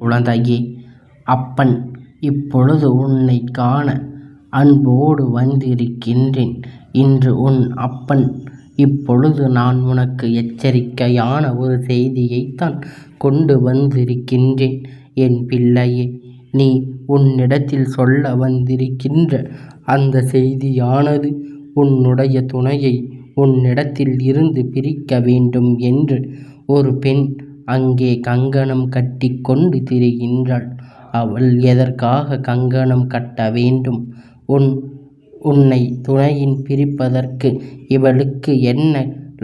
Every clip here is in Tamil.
குழந்தையே, அப்பன் இப்பொழுது உன்னை காண அன்போடு வந்திருக்கின்றேன். இன்று உன் அப்பன் இப்பொழுது நான் உனக்கு எச்சரிக்கையான ஒரு செய்தியைத்தான் கொண்டு வந்திருக்கின்றேன். என் பிள்ளையே, நீ உன்னிடத்தில் சொல்ல வந்திருக்கின்ற அந்த செய்தியானது உன்னுடைய துணையை உன்னிடத்தில் இருந்து பிரிக்க வேண்டும் என்று ஒரு பெண் அங்கே கங்கணம் கட்டி கொண்டு திரிகின்றாள். அவள் எதற்காக கங்கணம் கட்ட வேண்டும்? உன்னை துணையின் பிரிப்பதற்கு இவளுக்கு என்ன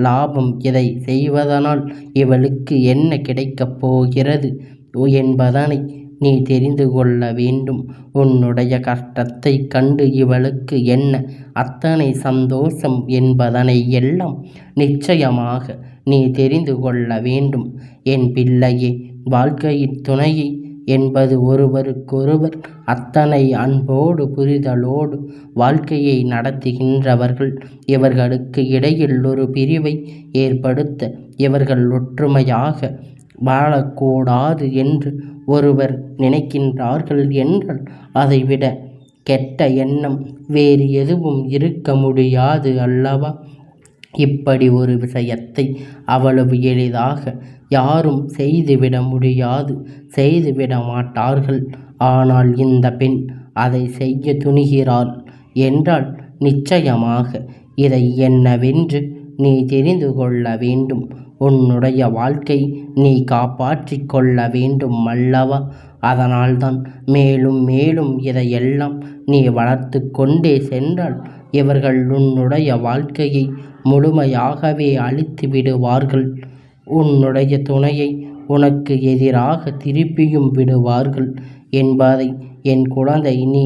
லாபம்? இதை செய்வதனால் இவளுக்கு என்ன கிடைக்கப் போகிறது என்பதனை நீ தெரிந்து கொள்ள வேண்டும். உன்னுடைய கஷ்டத்தை கண்டு இவளுக்கு என்ன அத்தனை சந்தோஷம் என்பதனை எல்லாம் நிச்சயமாக நீ தெரிந்து கொள்ள வேண்டும். என் பிள்ளையே, வாழ்க்கையின் துணையை என்பது ஒருவருக்கொருவர் அத்தனை அன்போடு புரிதலோடு வாழ்க்கையை நடத்துகின்றவர்கள். இவர்களுக்கு இடையில் ஒரு பிரிவை ஏற்படுத்த இவர்கள் ஒற்றுமையாக வாழக்கூடாது என்று ஒருவர் நினைக்கின்றார்கள் என்றால் அதைவிட கெட்ட எண்ணம் வேறு எதுவும் இருக்க முடியாது அல்லவா? இப்படி ஒரு விஷயத்தை அவ்வளவு எளிதாக யாரும் செய்துவிட முடியாது, செய்துவிட மாட்டார்கள். ஆனால் இந்த பெண் அதை செய்ய துணிகிறாள் என்றால் நிச்சயமாக இதை என்னவென்று நீ தெரிந்து கொள்ள வேண்டும். உன்னுடைய வாழ்க்கை நீ காப்பாற்றிக் கொள்ள வேண்டும் அல்லவா? அதனால்தான் மேலும் மேலும் இதையெல்லாம் நீ வளர்த்து கொண்டே சென்றால் இவர்கள் உன்னுடைய வாழ்க்கையை முழுமையாகவே அழித்து விடுவார்கள். உன்னுடைய துணையை உனக்கு எதிராக திருப்பியும் விடுவார்கள் என்பதை என் குழந்தை நீ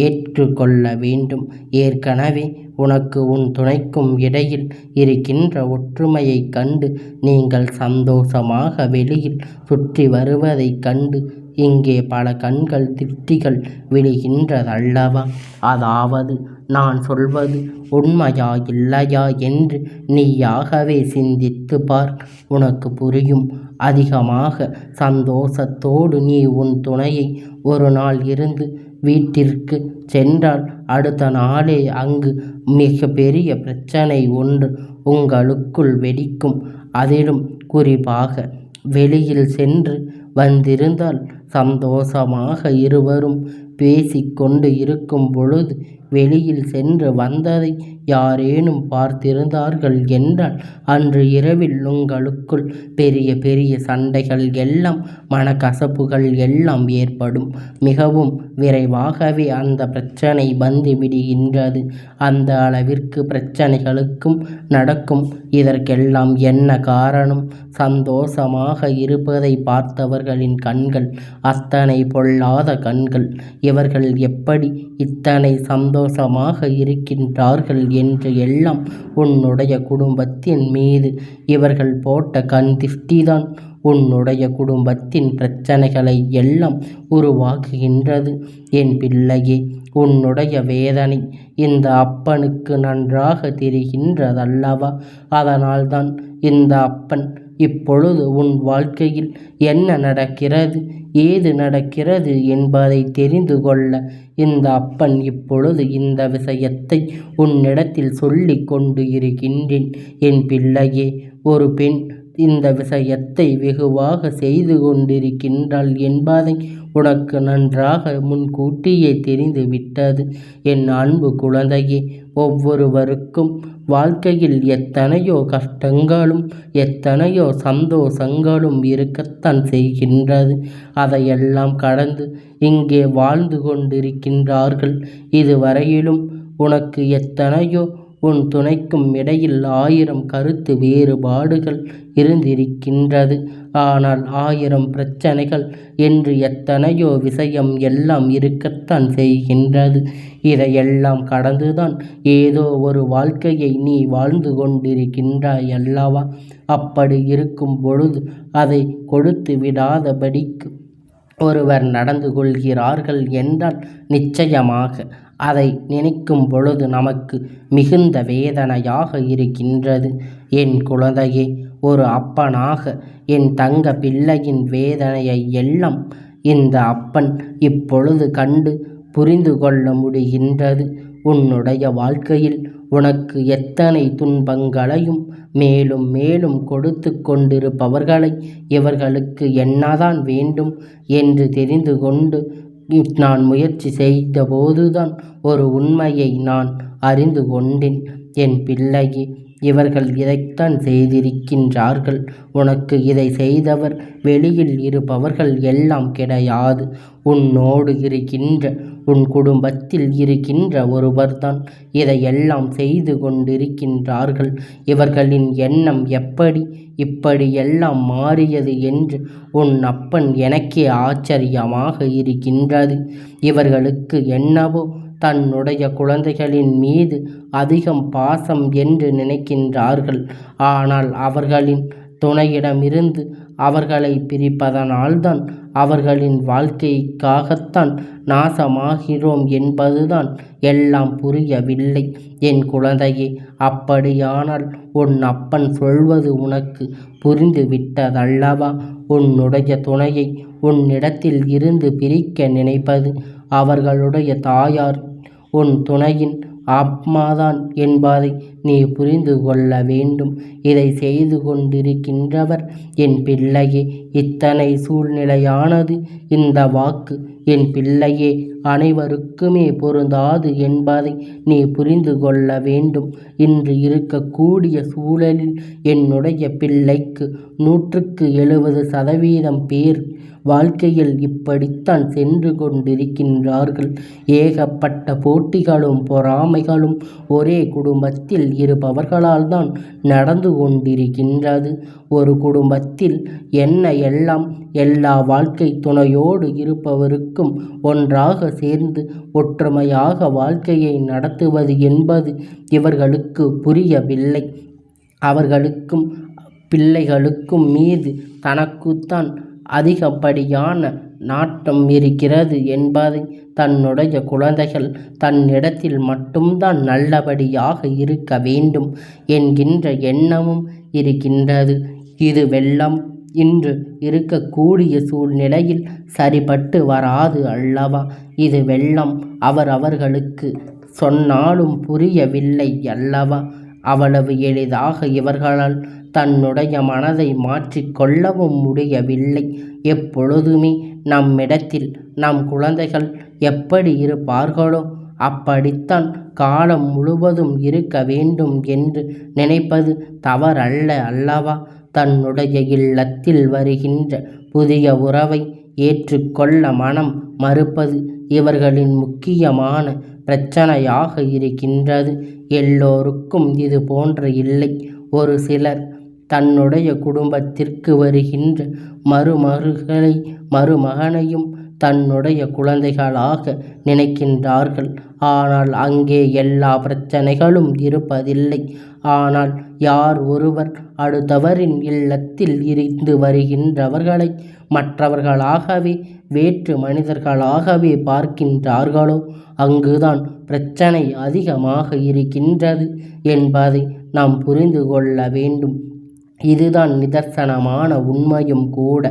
ஏற்றுக்கொள்ள வேண்டும். ஏற்கனவே உனக்கு உன் துணைக்கும் இடையில் இருக்கின்ற ஒற்றுமையை கண்டு நீங்கள் சந்தோஷமாக வெளியில் சுற்றி வருவதைக் கண்டு இங்கே பல கண்கள் திருஷ்டிகள் விழுகின்றதல்லவா? அதாவது நான் சொல்வது உண்மையா இல்லையா என்று நீயாகவே சிந்தித்து பார், உனக்கு புரியும். அதிகமாக சந்தோஷத்தோடு நீ உன் துணையை ஒரு நாள் இருந்து வீட்டிற்கு சென்றால் அடுத்த நாளே அங்கு மிக பெரிய பிரச்சனை ஒன்று உங்களுக்குள் வெடிக்கும். அதிலும் குறிப்பாக வெளியில் சென்று வந்திருந்தால் சந்தோஷமாக இருவரும் பேசிக்கொண்டு இருக்கும் பொழுது வெளியில் சென்று வந்ததை யாரேனும் பார்த்திருந்தார்கள் என்றால் அன்று இரவில் உங்களுக்குள் பெரிய பெரிய சண்டைகள் எல்லாம் மனக்கசப்புகள் எல்லாம் ஏற்படும். மிகவும் விரைவாகவே அந்த பிரச்சனை வந்து விடுகின்றது. அந்த அளவிற்கு பிரச்சனைகளுக்கும் நடக்கும். இதற்கெல்லாம் என்ன காரணம்? சந்தோஷமாக இருப்பதை பார்த்தவர்களின் கண்கள் அத்தனை பொல்லாத கண்கள். இவர்கள் எப்படி இத்தனை சந்தோஷமாக இருக்கின்றார்கள் என்று எல்லாம் உன்னுடைய குடும்பத்தின் மீது இவர்கள் போட்ட கண் திருஷ்டிதான் உன்னுடைய குடும்பத்தின் பிரச்சனைகளை எல்லாம் உருவாக்குகின்றது. என் பிள்ளையே, உன்னுடைய வேதனை இந்த அப்பனுக்கு நன்றாக தெரிகின்றதல்லவா? அதனால்தான் இந்த அப்பன் இப்பொழுது உன் வாழ்க்கையில் என்ன நடக்கிறது, ஏது நடக்கிறது என்பதை தெரிந்து கொள்ள இந்த அப்பன் இப்பொழுது இந்த விஷயத்தை உன்னிடத்தில் சொல்லிக் கொண்டு இருக்கின்றேன். என் பிள்ளையே, ஒரு பெண் இந்த விஷயத்தை வெகுவாக செய்து கொண்டிருக்கின்றாள் என்பதை உனக்கு நன்றாக முன்கூட்டியே தெரிந்து விட்டது. என் அன்பு குழந்தையே, ஒவ்வொருவருக்கும் வாழ்க்கையில் எத்தனையோ கஷ்டங்களும் எத்தனையோ சந்தோஷங்களும் இருக்கத்தான் செய்கின்றது. அதையெல்லாம் கடந்து இங்கே வாழ்ந்து கொண்டிருக்கின்றார்கள். இதுவரையிலும் உனக்கு எத்தனையோ உன் துணைக்கும் இடையில் 1000 கருத்து வேறுபாடுகள் இருந்திருக்கின்றது. ஆனால் 1000 பிரச்சனைகள் என்று எத்தனையோ விஷயம் எல்லாம் இருக்கத்தான் செய்கின்றது. இதையெல்லாம் கடந்துதான் ஏதோ ஒரு வாழ்க்கையை நீ வாழ்ந்து கொண்டிருக்கின்றாய் அல்லவா? அப்படி இருக்கும் பொழுது அதை கொடுத்து விடாதபடிக்கு ஒருவர் நடந்து கொள்கிறார்கள் என்றால் நிச்சயமாக அதை நினைக்கும் பொழுது நமக்கு மிகுந்த வேதனையாக இருக்கின்றது. என் குழந்தையே, ஒரு அப்பனாக என் தங்க பிள்ளையின் வேதனையை எல்லாம் இந்த அப்பன் இப்பொழுது கண்டு புரிந்து கொள்ள முடிகின்றது. உன்னுடைய வாழ்க்கையில் உனக்கு எத்தனை துன்பங்களையும் மேலும் மேலும் கொடுத்து கொண்டிருப்பவர்களை இவர்களுக்கு என்னதான் வேண்டும் என்று தெரிந்து கொண்டு நான் முயற்சி செய்தபோதுதான் ஒரு உண்மையை நான் அறிந்து கொண்டேன். என் பிள்ளையே, இவர்கள் இதைத்தான் செய்திருக்கின்றார்கள். உனக்கு இதை செய்தவர் வெளியில் இருப்பவர்கள் எல்லாம் கிடையாது. உன்னோடு இருக்கின்ற உன் குடும்பத்தில் இருக்கின்ற ஒருவர்தான் இதையெல்லாம் செய்து கொண்டிருக்கின்றார்கள். இவர்களின் எண்ணம் எப்படி இப்படியெல்லாம் மாறியது என்று உன் அப்பன் எனக்கே ஆச்சரியமாக இருக்கின்றது. இவர்களுக்கு என்னவோ தன்னுடைய குழந்தைகளின் மீது அதிகம் பாசம் என்று நினைக்கின்றார்கள். ஆனால் அவர்களின் துணையிடமிருந்து அவர்களை பிரிப்பதனால்தான் அவர்களின் வாழ்க்கைக்காகத்தான் நாசமாகிறோம் என்பதுதான் எல்லாம் புரியவில்லை. என் குழந்தையே, அப்படியானால் உன் அப்பன் சொல்வது உனக்கு புரிந்து விட்டதல்லவா? உன்னுடைய துணையை உன்னிடத்தில் இருந்து பிரிக்க நினைப்பது அவர்களுடைய தாயார் உன் துணையின் அம்மாதான் என்பதை நீ புரிந்து கொள்ள வேண்டும். இதை செய்து கொண்டிருக்கின்றவர் என் பிள்ளையே. இத்தனை சூழ்நிலையானது இந்த வாக்கு என் பிள்ளையே அனைவருக்குமே பொருந்தாது என்பதை நீ புரிந்து கொள்ள வேண்டும். இன்று இருக்கக்கூடிய சூழலில் என்னுடைய பிள்ளைக்கு 170% பேர் வாழ்க்கையில் இப்படித்தான் சென்று கொண்டிருக்கின்றார்கள். ஏகப்பட்ட போட்டிகளும் பொறாமைகளும் ஒரே குடும்பத்தில் இருப்பவர்களால் தான் நடந்து கொண்டிருக்கின்றது. ஒரு குடும்பத்தில் என்ன எல்லாம் எல்லா வாழ்க்கை துணையோடு இருப்பவருக்கும் ஒன்றாக சேர்ந்து ஒற்றுமையாக வாழ்க்கையை நடத்துவது என்பது இவர்களுக்கு புரியவில்லை. அவர்களுக்கும் பிள்ளைகளுக்கும் மீது தனக்குத்தான் அதிகப்படியான நாட்டம் இருக்கிறது என்பதை, தன்னுடைய குழந்தைகள் தன்னிடத்தில் மட்டும்தான் நல்லபடியாக இருக்க வேண்டும் என்கின்ற எண்ணமும் இருக்கின்றது. இதுவெல்லாம் இன்று இருக்கக்கூடிய சூழ்நிலையில் சரிபட்டு வராது அல்லவா? இதுவெல்லாம் அவர்களுக்கு சொன்னாலும் புரியவில்லை அல்லவா? அவ்வளவு எளிதாக இவர்களால் தன்னுடைய மனதை மாற்றிக்கொள்ளவும் முடியவில்லை. எப்பொழுதுமே நம்மிடத்தில் நம் குழந்தைகள் எப்படி இருப்பார்களோ அப்படித்தான் காலம் முழுவதும் இருக்க வேண்டும் என்று நினைப்பது தவறல்ல அல்லவா? தன்னுடைய இல்லத்தில் வருகின்ற புதிய உறவை ஏற்றுக்கொள்ள மனம் மறுப்பது இவர்களின் முக்கியமான பிரச்சனையாக இருக்கின்றது. எல்லோருக்கும் இது போன்ற இல்லை. ஒரு சிலர் தன்னுடைய குடும்பத்திற்கு வருகின்ற மருமகனையும் தன்னுடைய குழந்தைகளாக நினைக்கின்றார்கள். ஆனால் அங்கே எல்லா பிரச்சனைகளும் இருப்பதில்லை. ஆனால் யார் ஒருவர் அடுத்தவரின் இல்லத்தில் இருந்து வருகின்றவர்களை மற்றவர்களாகவே வேற்று மனிதர்களாகவே பார்க்கின்றார்களோ அங்குதான் பிரச்சனை அதிகமாக இருக்கின்றது என்பதை நாம் புரிந்து கொள்ள வேண்டும். இதுதான் நிதர்சனமான உண்மையும் கூட.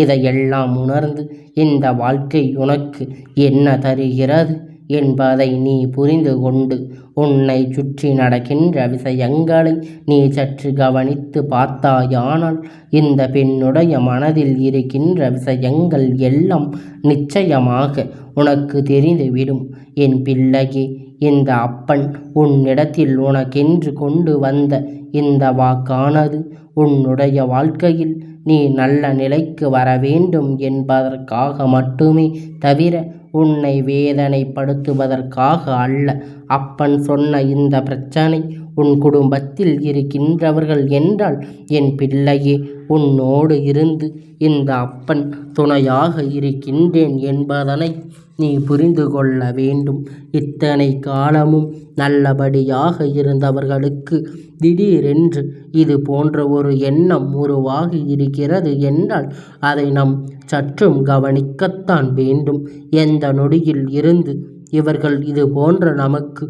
இதையெல்லாம் உணர்ந்து இந்த வாழ்க்கை உனக்கு என்ன தருகிறது என்பதை நீ புரிந்து கொண்டு உன்னை சுற்றி நடக்கின்ற விஷயங்களை நீ சற்று கவனித்து பார்த்தாயானால் இந்த பெண்ணுடைய மனதில் இருக்கின்ற விஷயங்கள் எல்லாம் நிச்சயமாக உனக்கு தெரிந்துவிடும். என் பிள்ளையே, இந்த அப்பன் உன்னிடத்தில் உனக்கென்று கொண்டு வந்த இந்த வாக்கானது உன்னுடைய வாழ்க்கையில் நீ நல்ல நிலைக்கு வர வேண்டும் என்பதற்காக மட்டுமே தவிர உன்னை வேதனைப்படுத்துவதற்காக அல்ல. அப்பன் சொன்ன இந்த பிரச்சனை உன் குடும்பத்தில் இருக்கின்றவர்கள் என்றால் என் பிள்ளையே, உன்னோடு இருந்து இந்த அப்பன் துணையாக இருக்கின்றேன் என்பதனை நீ புரிந்து கொள்ள வேண்டும். இத்தனை காலமும் நல்லபடியாக இருந்தவர்களுக்கு திடீரென்று இது போன்ற ஒரு எண்ணம் உருவாகி இருக்கிறது என்றால் அதை நாம் சற்றும் கவனிக்கத்தான் வேண்டும். எந்த நொடியில் இருந்து இவர்கள் இது போன்ற நமக்கு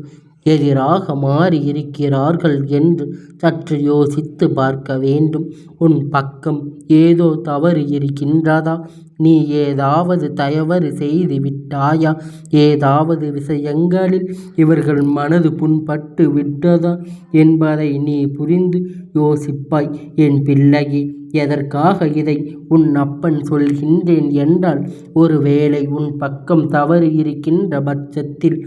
எதிராக மாறி இருக்கிறார்கள் என்று சற்று யோசித்து பார்க்க வேண்டும். உன் பக்கம் ஏதோ தவறு இருக்கின்றதா நீ ஏதாவது தவறு செய்து விட்டாயா? ஏதாவது விஷயங்களில் இவர்கள் மனது புண்பட்டு விட்டதா என்பதை நீ புரிந்து யோசிப்பாய். என் பிள்ளையே, எதற்காக இதை உன் அப்பன் சொல்கின்றேன் என்றால், ஒருவேளை உன் பக்கம் தவறு இருக்கின்ற பட்சத்தில்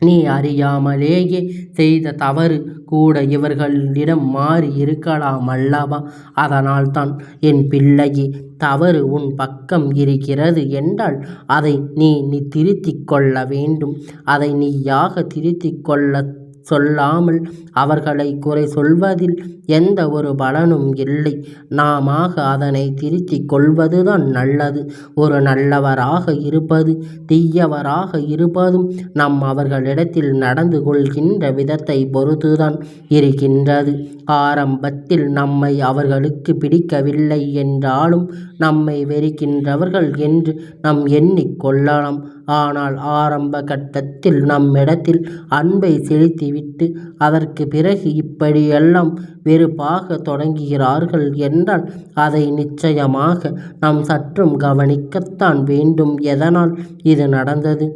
நீ அறியாமலேயே செய்த தவறு கூட இவர்களிடம் மாறி இருக்கலாம் அல்லவா? அதனால்தான் என் பிள்ளையே, தவறு உன் பக்கம் இருக்கிறது என்றால் அதை நீ திருத்திக் கொள்ள வேண்டும். அதை நீயாக திருத்திக் கொள்ள சொல்லாமல் அவர்களை குறை சொல்வதில் எந்த ஒரு பலனும் இல்லை. நாமாக அதனை திருத்திக் கொள்வதுதான் நல்லது. ஒரு நல்லவராக இருப்பது தீயவராக இருப்பதும் நம் அவர்களிடத்தில் நடந்து கொள்கின்ற விதத்தை பொறுத்துதான் இருக்கின்றது. ஆரம்பத்தில் நம்மை அவர்களுக்கு பிடிக்கவில்லை என்றாலும் நம்மை வெறுக்கின்றவர்கள் என்று நாம் எண்ணிக்கொள்ளலாம். ஆனால் ஆரம்ப கட்டத்தில் நம்மிடத்தில் அன்பை செலுத்திவிட்டு அதற்கு பிறகு இப்படியெல்லாம் வெறுப்பாக தொடங்குகிறார்கள் என்றால் அதை நிச்சயமாக நாம் சற்றும் கவனிக்கத்தான் வேண்டும். எதனால் இது நடந்தது?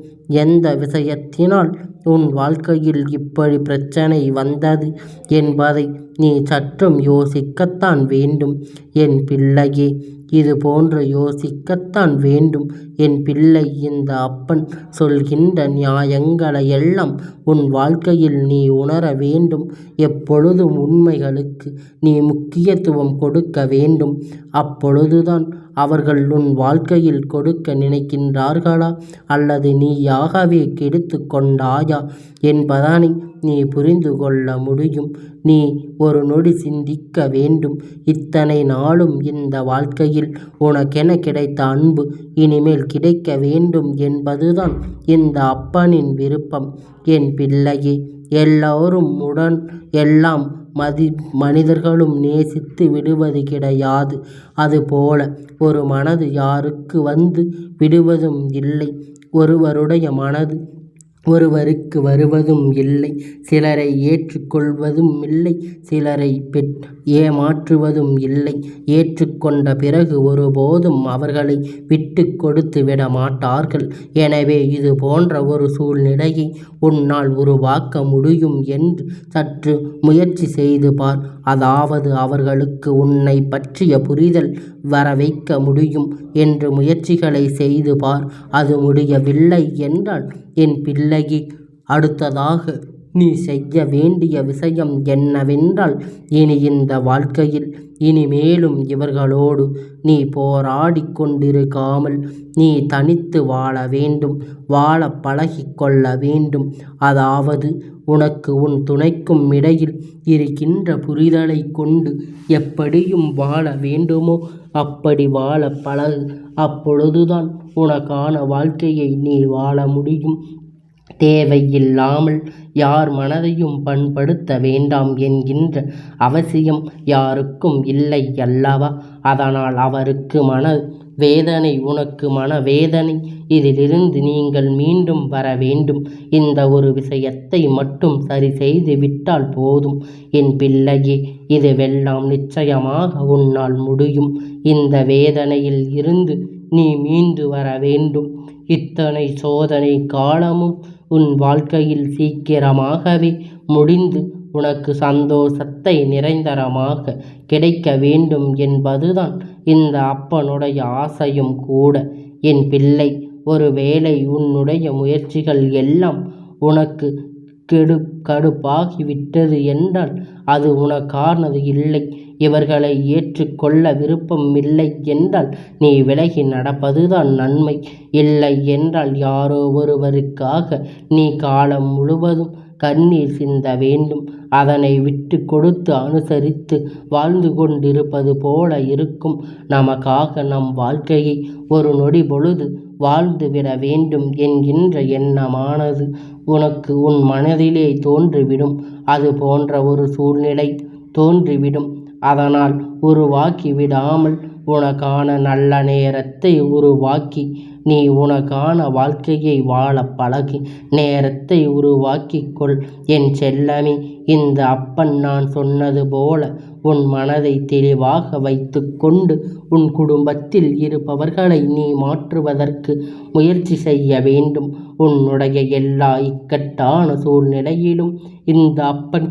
எந்த விஷயத்தினால் உன் வாழ்க்கையில் இப்படி பிரச்சனை வந்தது என்பதை நீ சற்றும் யோசிக்கத்தான் வேண்டும். என் பிள்ளையே, இது போன்று யோசிக்கத்தான் வேண்டும். என் பிள்ளை, இந்த அப்பன் சொல்கின்ற நியாயங்களை எல்லாம் உன் வாழ்க்கையில் நீ உணர வேண்டும். எப்பொழுதும் உண்மைகளுக்கு நீ முக்கியத்துவம் கொடுக்க வேண்டும். அப்பொழுதுதான் அவர்கள் உன் வாழ்க்கையில் கொடுக்க நினைக்கின்றார்களா அல்லது நீயாகவே கெடுத்து கொண்டாயா என்பதனை நீ புரிந்து கொள்ள முடியும். நீ ஒரு நொடி சிந்திக்க வேண்டும். இத்தனை நாளும் இந்த வாழ்க்கையில் உனக்கென கிடைத்த அன்பு இனிமேல் கிடைக்க வேண்டும் என்பதுதான் இந்த அப்பனின் விருப்பம். என் பிள்ளையே, எல்லோரும் உடன் எல்லாம் மனிதர்களும் நேசித்து விடுவது கிடையாது. அதுபோல ஒரு மனது யாருக்கு வந்து விடுவதும் இல்லை. ஒருவருடைய மனது ஒருவருக்கு வருவதும் இல்லை. சிலரை ஏற்றுக்கொள்வதும் இல்லை, சிலரை ஏமாற்றுவதும் இல்லை. ஏற்றுக்கொண்ட பிறகு ஒருபோதும் அவர்களை விட்டு கொடுத்து விட மாட்டார்கள். எனவே இது போன்ற ஒரு சூழ்நிலையை உன்னால் உருவாக்க முடியும் என்று சற்று முயற்சி செய்து பார். அதாவது அவர்களுக்கு உன்னை பற்றிய புரிதல் வர வைக்க முடியும் என்று முயற்சிகளை செய்து பார். அது முடியவில்லை என்றால் என் பிள்ளையே, அடுத்ததாக நீ செய்ய வேண்டிய விஷயம் என்னவென்றால், இனி இந்த வாழ்க்கையில் இனிமேலும் இவர்களோடு நீ போராடி கொண்டிருக்காமல் நீ தனித்து வாழ வேண்டும். வாழ பழகிக்கொள்ள வேண்டும். அதாவது உனக்கு உன் துணைக்கும் இடையில் இருக்கின்ற புரிதலை கொண்டு எப்படியும் வாழ வேண்டுமோ அப்படி வாழ பழகு. அப்பொழுதுதான் உனக்கான வாழ்க்கையை நீ வாழ முடியும். தேவையில்லாமல் யார் மனதையும் பண்படுத்த வேண்டாம் என்கின்ற அவசியம் யாருக்கும் இல்லை அல்லவா? அதனால் அவருக்கு மன வேதனை, உனக்கு மனவேதனை. இதிலிருந்து நீங்கள் மீண்டும் வர வேண்டும். இந்த ஒரு விஷயத்தை மட்டும் சரி செய்து விட்டால் போதும். என் பிள்ளையே, இதுவெல்லாம் நிச்சயமாக உன்னால் முடியும். இந்த வேதனையில் இருந்து நீ மீண்டு வர வேண்டும். இத்தனை சோதனை காலமும் உன் வாழ்க்கையில் சீக்கிரமாகவே முடிந்து உனக்கு சந்தோஷத்தை நிரந்தரமாக கிடைக்க வேண்டும் என்பதுதான் இந்த அப்பனுடைய ஆசையும் கூட. என் பிள்ளை, ஒருவேளை உன்னுடைய முயற்சிகள் எல்லாம் உனக்கு கடுப்பாகிவிட்டது என்றால் அது உனக்கானது இல்லை. இவர்களை ஏற்றுக்கொள்ள விருப்பம் இல்லை என்றால் நீ விலகி நடப்பதுதான் நன்மை. இல்லை என்றால் யாரோ ஒருவருக்காக நீ காலம் முழுவதும் கண்ணீர் சிந்த வேண்டும். அதனை விட்டு கொடுத்து அனுசரித்து வாழ்ந்து கொண்டிருப்பது போல இருக்கும். நமக்காக நம் வாழ்க்கையை ஒரு நொடி பொழுது வாழ்ந்துவிட வேண்டும் என்கின்ற எண்ணமானது உனக்கு உன் மனதிலே தோன்றிவிடும். அது போன்ற ஒரு சூழ்நிலை தோன்றிவிடும். அதனால் உருவாக்கி விடாமல் உனக்கான நல்ல நேரத்தை உருவாக்கி நீ உனக்கான வாழ்க்கையை வாழ பழகு. நேரத்தை உருவாக்கிக் கொள் என் செல்லமே. இந்த அப்பன் நான் சொன்னது போல உன் மனதை தெளிவாக வைத்து கொண்டு உன் குடும்பத்தில் இருப்பவர்களை நீ மாற்றுவதற்கு முயற்சி செய்ய வேண்டும். உன்னுடைய எல்லா இக்கட்டான சூழ்நிலையிலும் இந்த அப்பன்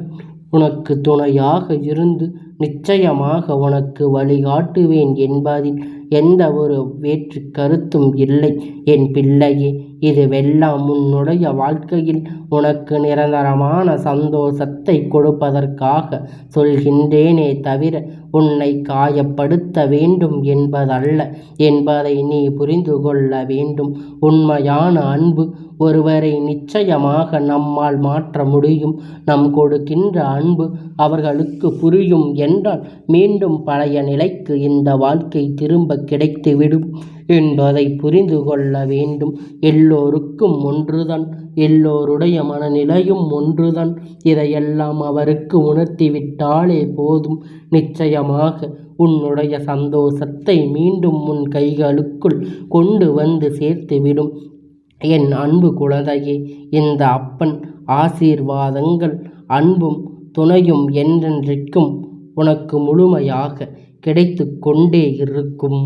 உனக்கு துணையாக இருந்து நிச்சயமாக உனக்கு வழிகாட்டுவேன் என்பதில் எந்த ஒரு வேற்று கருத்தும் இல்லை என் பிள்ளையே. இதுவெல்லாம் உன்னுடைய வாழ்க்கையில் உனக்கு நிரந்தரமான சந்தோஷத்தை கொடுப்பதற்காக சொல்கின்றேனே தவிர உன்னை காயப்படுத்த வேண்டும் என்பதல்ல என்பதை நீ புரிந்து கொள்ள வேண்டும். உண்மையான அன்பு ஒருவரை நிச்சயமாக நம்மால் மாற்ற முடியும். நம் கொடுக்கின்ற அன்பு அவர்களுக்கு புரியும் என்றால் மீண்டும் பழைய நிலைக்கு இந்த வாழ்க்கை திரும்ப கிடைத்துவிடும் என்பதை புரிந்து கொள்ள வேண்டும். எல்லோருக்கும் ஒன்றுதான், எல்லோருடைய மனநிலையும் ஒன்றுதான். இதையெல்லாம் அவருக்கு உணர்த்திவிட்டாலே போதும். நிச்சயமாக உன்னுடைய சந்தோஷத்தை மீண்டும் உன் கைகளுக்குள் கொண்டு வந்து சேர்த்துவிடும். என் அன்பு குழந்தையே, இந்த அப்பன் ஆசீர்வாதங்கள் அன்பும் துணையும் என்றென்றைக்கும் உனக்கு முழுமையாக கிடைத்து கொண்டே இருக்கும்.